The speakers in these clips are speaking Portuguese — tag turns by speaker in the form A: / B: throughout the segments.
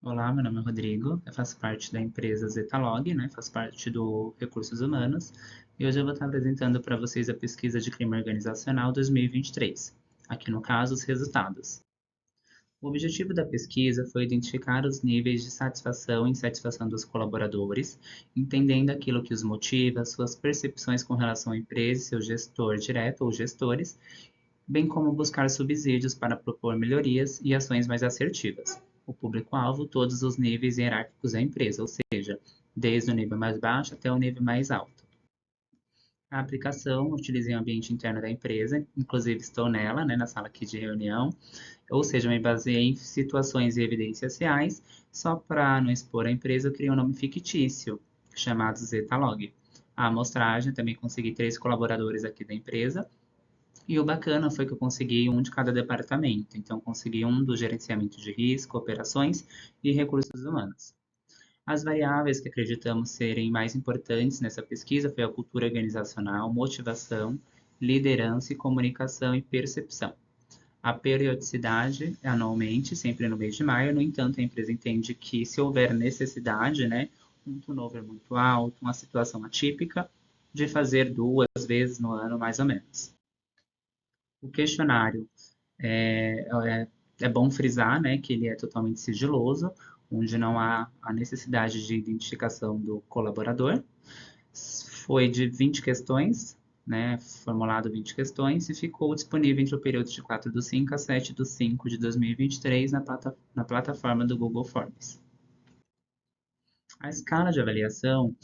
A: Olá, meu nome é Rodrigo, eu faço parte da empresa Zetalog, né? Faço parte do Recursos Humanos e hoje eu vou estar apresentando para vocês a pesquisa de clima organizacional 2023, aqui no caso os resultados. O objetivo da pesquisa foi identificar os níveis de satisfação e insatisfação dos colaboradores, entendendo aquilo que os motiva, suas percepções com relação à empresa e seu gestor direto ou gestores, bem como buscar subsídios para propor melhorias e ações mais assertivas. O público-alvo, todos os níveis hierárquicos da empresa, ou seja, desde o nível mais baixo até o nível mais alto. A aplicação utiliza em ambiente interno da empresa, inclusive estou nela, né, na sala aqui de reunião, ou seja, me baseei em situações e evidências reais, só para não expor a empresa, eu criei um nome fictício, chamado Zetalog. A amostragem, também consegui 3 colaboradores aqui da empresa, e o bacana foi que eu consegui um de cada departamento. Então, consegui um do gerenciamento de risco, operações e recursos humanos. As variáveis que acreditamos serem mais importantes nessa pesquisa foi a cultura organizacional, motivação, liderança e comunicação e percepção. A periodicidade é anualmente, sempre no mês de maio. No entanto, a empresa entende que se houver necessidade, né, um turnover muito alto, uma situação atípica, de fazer 2 vezes no ano, mais ou menos. O questionário é bom frisar, né, que ele é totalmente sigiloso, onde não há a necessidade de identificação do colaborador. Foi de 20 questões, né, formulado 20 questões e ficou disponível entre o período de 4/5 a 7/5 de 2023 na plataforma do Google Forms. A escala de avaliação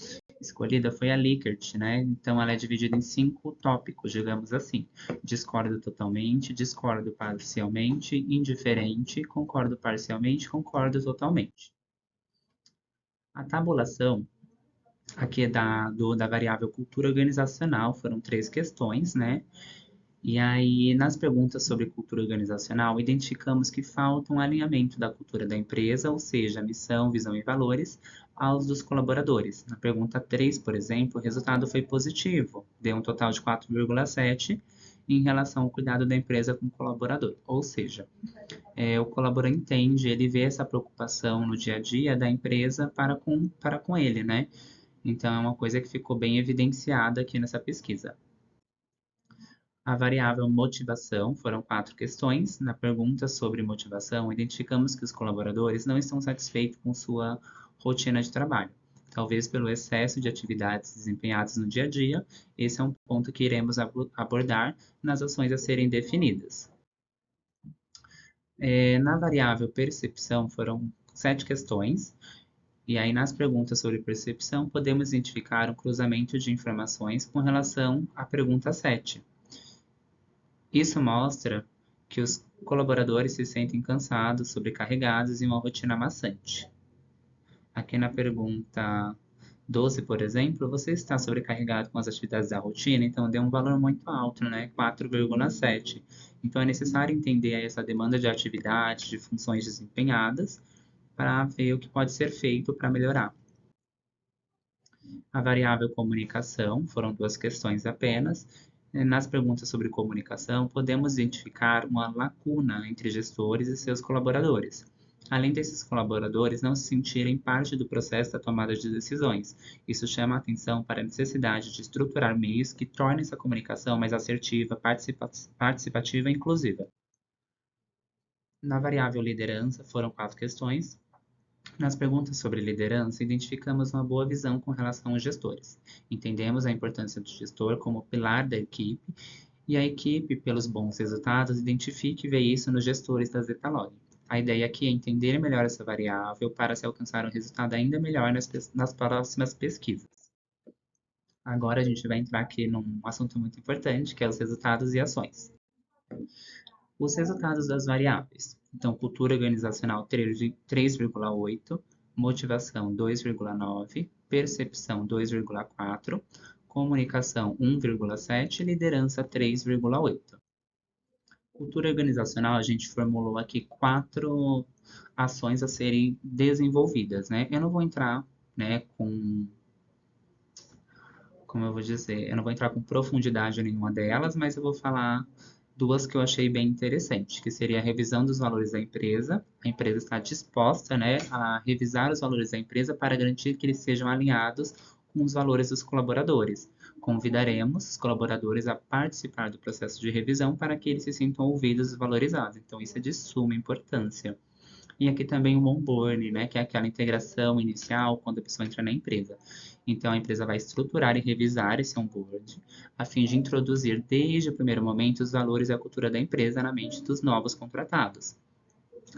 A: escolhida foi a Likert, né? Então ela é dividida em 5 tópicos, digamos assim. Discordo totalmente, discordo parcialmente, indiferente, concordo parcialmente, concordo totalmente. A tabulação aqui é da variável cultura organizacional, foram 3 questões, né? E aí, nas perguntas sobre cultura organizacional, identificamos que falta um alinhamento da cultura da empresa, ou seja, missão, visão e valores, aos dos colaboradores. Na pergunta 3, por exemplo, o resultado foi positivo, deu um total de 4,7 em relação ao cuidado da empresa com o colaborador. Ou seja, o colaborador entende, ele vê essa preocupação no dia a dia da empresa para com ele, né? Então, é uma coisa que ficou bem evidenciada aqui nessa pesquisa. A variável motivação foram 4 questões. Na pergunta sobre motivação, identificamos que os colaboradores não estão satisfeitos com sua rotina de trabalho, talvez pelo excesso de atividades desempenhadas no dia a dia. Esse é um ponto que iremos abordar nas ações a serem definidas. Na variável percepção, foram 7 questões. E aí, nas perguntas sobre percepção, podemos identificar um cruzamento de informações com relação à pergunta 7. Isso mostra que os colaboradores se sentem cansados, sobrecarregados e uma rotina maçante. Aqui na pergunta 12, por exemplo, você está sobrecarregado com as atividades da rotina, então deu um valor muito alto, né? 4,7. Então é necessário entender essa demanda de atividade, de funções desempenhadas, para ver o que pode ser feito para melhorar. A variável comunicação, foram 2 questões apenas. Nas perguntas sobre comunicação, podemos identificar uma lacuna entre gestores e seus colaboradores, além desses colaboradores não se sentirem parte do processo da tomada de decisões. Isso chama a atenção para a necessidade de estruturar meios que tornem essa comunicação mais assertiva, participativa e inclusiva. Na variável liderança, foram 4 questões. Nas perguntas sobre liderança, identificamos uma boa visão com relação aos gestores. Entendemos a importância do gestor como pilar da equipe e a equipe, pelos bons resultados, identifique e vê isso nos gestores da Zetalog. A ideia aqui é entender melhor essa variável para se alcançar um resultado ainda melhor nas próximas pesquisas. Agora a gente vai entrar aqui num assunto muito importante, que é os resultados e ações. Os resultados das variáveis. Então, cultura organizacional 3,8, motivação 2,9, percepção 2,4, comunicação 1,7 e liderança 3,8. Cultura organizacional, a gente formulou aqui 4 ações a serem desenvolvidas, né? Eu não vou entrar, né, como eu vou dizer, eu não vou entrar com profundidade em nenhuma delas, mas eu vou falar Duas que eu achei bem interessante, que seria a revisão dos valores da empresa. A empresa está disposta, né, a revisar os valores da empresa para garantir que eles sejam alinhados com os valores dos colaboradores. Convidaremos os colaboradores a participar do processo de revisão para que eles se sintam ouvidos e valorizados. Então, isso é de suma importância. E aqui também o onboarding, né, que é aquela integração inicial quando a pessoa entra na empresa. Então, a empresa vai estruturar e revisar esse onboarding, a fim de introduzir desde o primeiro momento os valores e a cultura da empresa na mente dos novos contratados.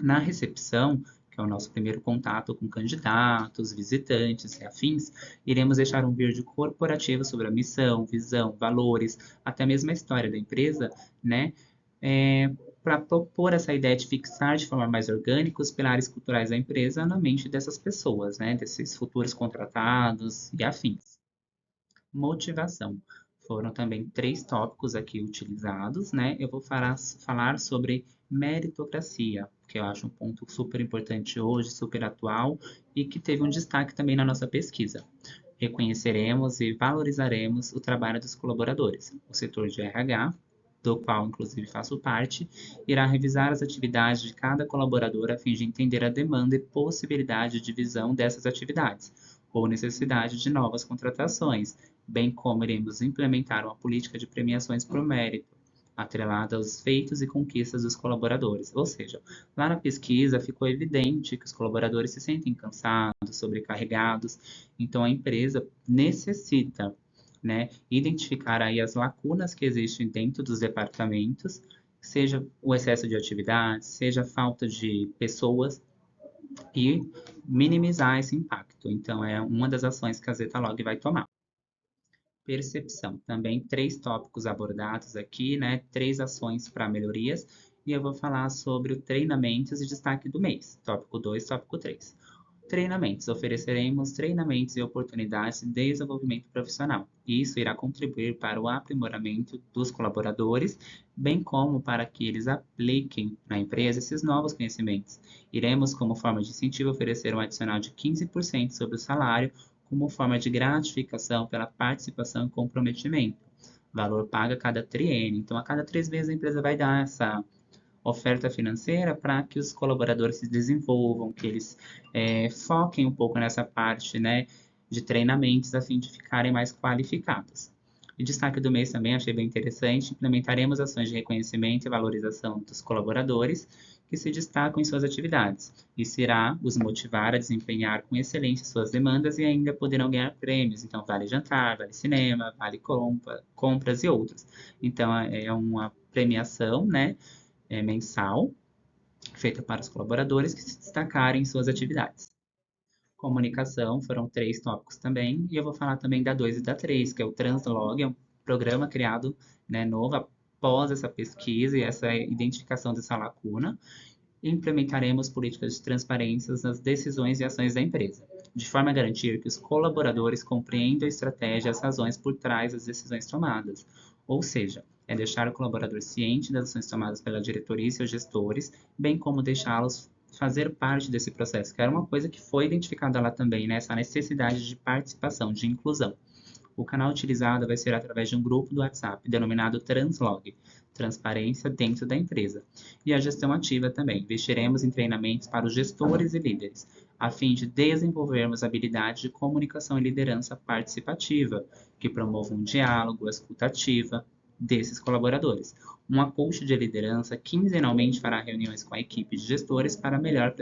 A: Na recepção, que é o nosso primeiro contato com candidatos, visitantes e afins, iremos deixar um vídeo corporativo sobre a missão, visão, valores, até mesmo a história da empresa, né? Para propor essa ideia de fixar de forma mais orgânica os pilares culturais da empresa na mente dessas pessoas, né? Desses futuros contratados e afins. Motivação. Foram também três tópicos aqui utilizados, né? Eu vou falar sobre meritocracia, que eu acho um ponto super importante hoje, super atual e que teve um destaque também na nossa pesquisa. Reconheceremos e valorizaremos o trabalho dos colaboradores. O setor de RH, do qual inclusive faço parte, irá revisar as atividades de cada colaborador a fim de entender a demanda e possibilidade de divisão dessas atividades, ou necessidade de novas contratações, bem como iremos implementar uma política de premiações por mérito, atrelada aos feitos e conquistas dos colaboradores. Ou seja, lá na pesquisa ficou evidente que os colaboradores se sentem cansados, sobrecarregados, então a empresa necessita, né, identificar aí as lacunas que existem dentro dos departamentos, seja o excesso de atividades, seja a falta de pessoas, e minimizar esse impacto. Então, é uma das ações que a Zetalog vai tomar. Percepção. Também três tópicos abordados aqui, né? Três ações para melhorias. E eu vou falar sobre o treinamentos e destaque do mês. Tópico 2, tópico 3. Treinamentos. Ofereceremos treinamentos e oportunidades de desenvolvimento profissional. Isso irá contribuir para o aprimoramento dos colaboradores, bem como para que eles apliquem na empresa esses novos conhecimentos. Iremos, como forma de incentivo, oferecer um adicional de 15% sobre o salário, como forma de gratificação pela participação e comprometimento. Valor pago a cada triênio. Então, a cada 3 meses a empresa vai dar essa oferta financeira para que os colaboradores se desenvolvam, que eles foquem um pouco nessa parte, né, de treinamentos a fim de ficarem mais qualificados. E destaque do mês também, achei bem interessante, implementaremos ações de reconhecimento e valorização dos colaboradores que se destacam em suas atividades. Isso irá os motivar a desempenhar com excelência suas demandas e ainda poderão ganhar prêmios. Então, vale jantar, vale cinema, vale compras e outros. Então, é uma premiação, né, mensal, feita para os colaboradores que se destacarem em suas atividades. Comunicação, foram três tópicos também, e eu vou falar também da 2 e da 3, que é o Translog, é um programa criado, né, novo após essa pesquisa e essa identificação dessa lacuna. Implementaremos políticas de transparência nas decisões e ações da empresa, de forma a garantir que os colaboradores compreendam a estratégia e as razões por trás das decisões tomadas. Ou seja, é deixar o colaborador ciente das ações tomadas pela diretoria e seus gestores, bem como deixá-los fazer parte desse processo, que era uma coisa que foi identificada lá também, né? Essa necessidade de participação, de inclusão. O canal utilizado vai ser através de um grupo do WhatsApp, denominado Translog, Transparência dentro da empresa. E a gestão ativa também. Investiremos em treinamentos para os gestores e líderes, a fim de desenvolvermos habilidades de comunicação e liderança participativa, que promovam um diálogo, a escuta ativa desses colaboradores. Uma coach de liderança quinzenalmente fará reuniões com a equipe de gestores para melhor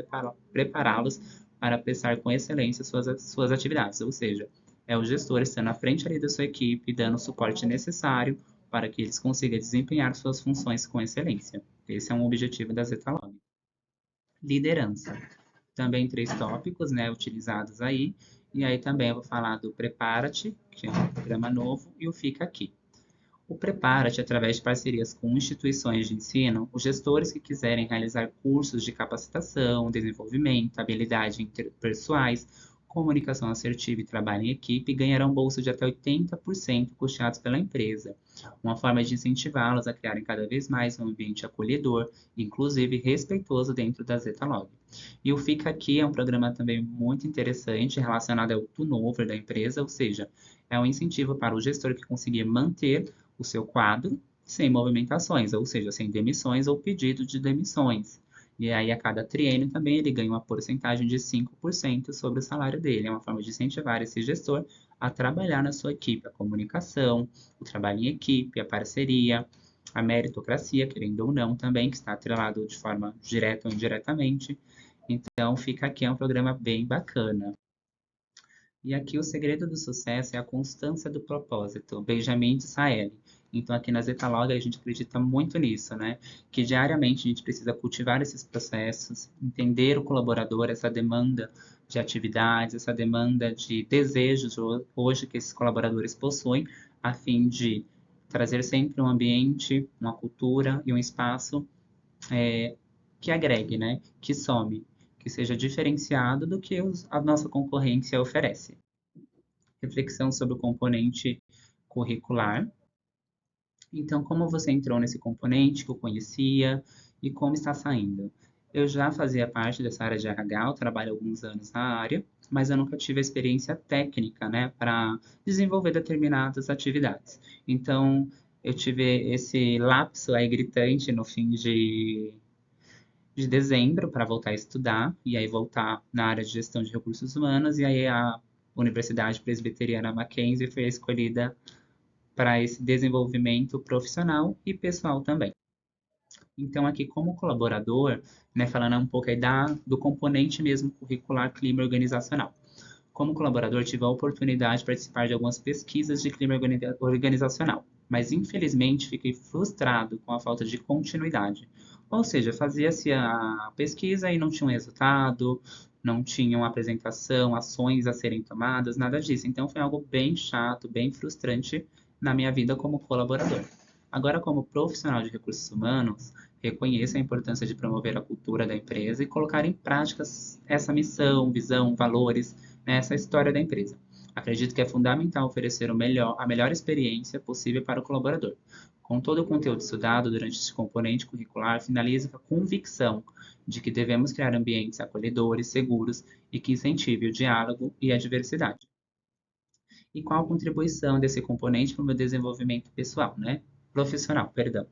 A: prepará-los para prestar com excelência suas atividades, ou seja, é o gestor estando à frente ali da sua equipe, dando o suporte necessário para que eles consigam desempenhar suas funções com excelência. Esse é um objetivo da Zetalog. Liderança. Também três tópicos, né, utilizados aí. E aí também eu vou falar do Prepara-te, que é um programa novo, e o Fica Aqui. O Prepara-te, através de parcerias com instituições de ensino, os gestores que quiserem realizar cursos de capacitação, desenvolvimento, habilidades interpessoais, comunicação assertiva e trabalho em equipe ganharão bolsa de até 80% custeados pela empresa, uma forma de incentivá-los a criarem cada vez mais um ambiente acolhedor, inclusive respeitoso dentro da Zetalog. E o Fica Aqui é um programa também muito interessante relacionado ao turnover da empresa, ou seja, é um incentivo para o gestor que conseguir manter o seu quadro sem movimentações, ou seja, sem demissões ou pedido de demissões. E aí, a cada triênio também ele ganha uma porcentagem de 5% sobre o salário dele. É uma forma de incentivar esse gestor a trabalhar na sua equipe, a comunicação, o trabalho em equipe, a parceria, a meritocracia, querendo ou não, também, que está atrelado de forma direta ou indiretamente. Então, fica aqui, é um programa bem bacana. E aqui o segredo do sucesso é a constância do propósito, Benjamin Disraeli. Então, aqui na Zetalog a gente acredita muito nisso, né? Que diariamente a gente precisa cultivar esses processos, entender o colaborador, essa demanda de atividades, essa demanda de desejos hoje que esses colaboradores possuem, a fim de trazer sempre um ambiente, uma cultura e um espaço que agregue, né? Que some, que seja diferenciado do que a nossa concorrência oferece. Reflexão sobre o componente curricular. Então, como você entrou nesse componente que eu conhecia e como está saindo? Eu já fazia parte dessa área de RH, eu trabalho há alguns anos na área, mas eu nunca tive a experiência técnica, né, para desenvolver determinadas atividades. Então, eu tive esse lapso aí gritante no fim de dezembro para voltar a estudar e aí voltar na área de gestão de recursos humanos e aí a Universidade Presbiteriana Mackenzie foi a escolhida para esse desenvolvimento profissional e pessoal também. Então, aqui como colaborador, né, falando um pouco aí do componente mesmo curricular clima organizacional. Como colaborador, tive a oportunidade de participar de algumas pesquisas de clima organizacional, mas infelizmente fiquei frustrado com a falta de continuidade. Ou seja, fazia-se a pesquisa e não tinha um resultado, não tinha uma apresentação, ações a serem tomadas, nada disso. Então foi algo bem chato, bem frustrante na minha vida como colaborador. Agora, como profissional de recursos humanos, reconheço a importância de promover a cultura da empresa e colocar em prática essa missão, visão, valores, nessa história da empresa. Acredito que é fundamental oferecer a melhor experiência possível para o colaborador. Com todo o conteúdo estudado durante este componente curricular, finaliza com a convicção de que devemos criar ambientes acolhedores, seguros e que incentive o diálogo e a diversidade. E qual a contribuição desse componente para o meu desenvolvimento pessoal, né? Profissional, perdão.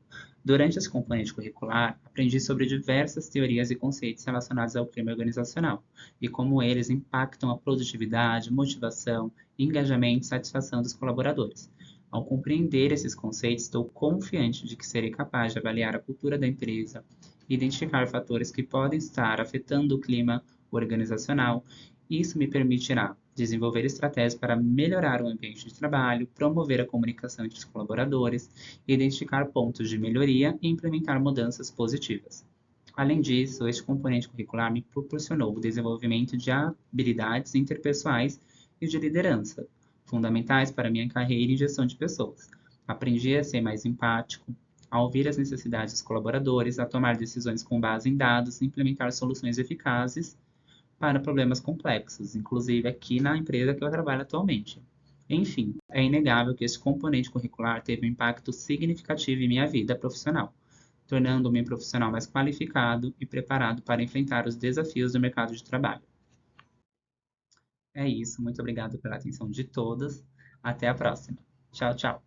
A: Durante esse componente curricular, aprendi sobre diversas teorias e conceitos relacionados ao clima organizacional e como eles impactam a produtividade, motivação, engajamento e satisfação dos colaboradores. Ao compreender esses conceitos, estou confiante de que serei capaz de avaliar a cultura da empresa, identificar fatores que podem estar afetando o clima organizacional. Isso me permitirá desenvolver estratégias para melhorar o ambiente de trabalho, promover a comunicação entre os colaboradores, identificar pontos de melhoria e implementar mudanças positivas. Além disso, este componente curricular me proporcionou o desenvolvimento de habilidades interpessoais e de liderança, fundamentais para minha carreira em gestão de pessoas. Aprendi a ser mais empático, a ouvir as necessidades dos colaboradores, a tomar decisões com base em dados, implementar soluções eficazes para problemas complexos, inclusive aqui na empresa que eu trabalho atualmente. Enfim, é inegável que esse componente curricular teve um impacto significativo em minha vida profissional, tornando-me um profissional mais qualificado e preparado para enfrentar os desafios do mercado de trabalho. É isso, muito obrigado pela atenção de todas. Até a próxima. Tchau, tchau.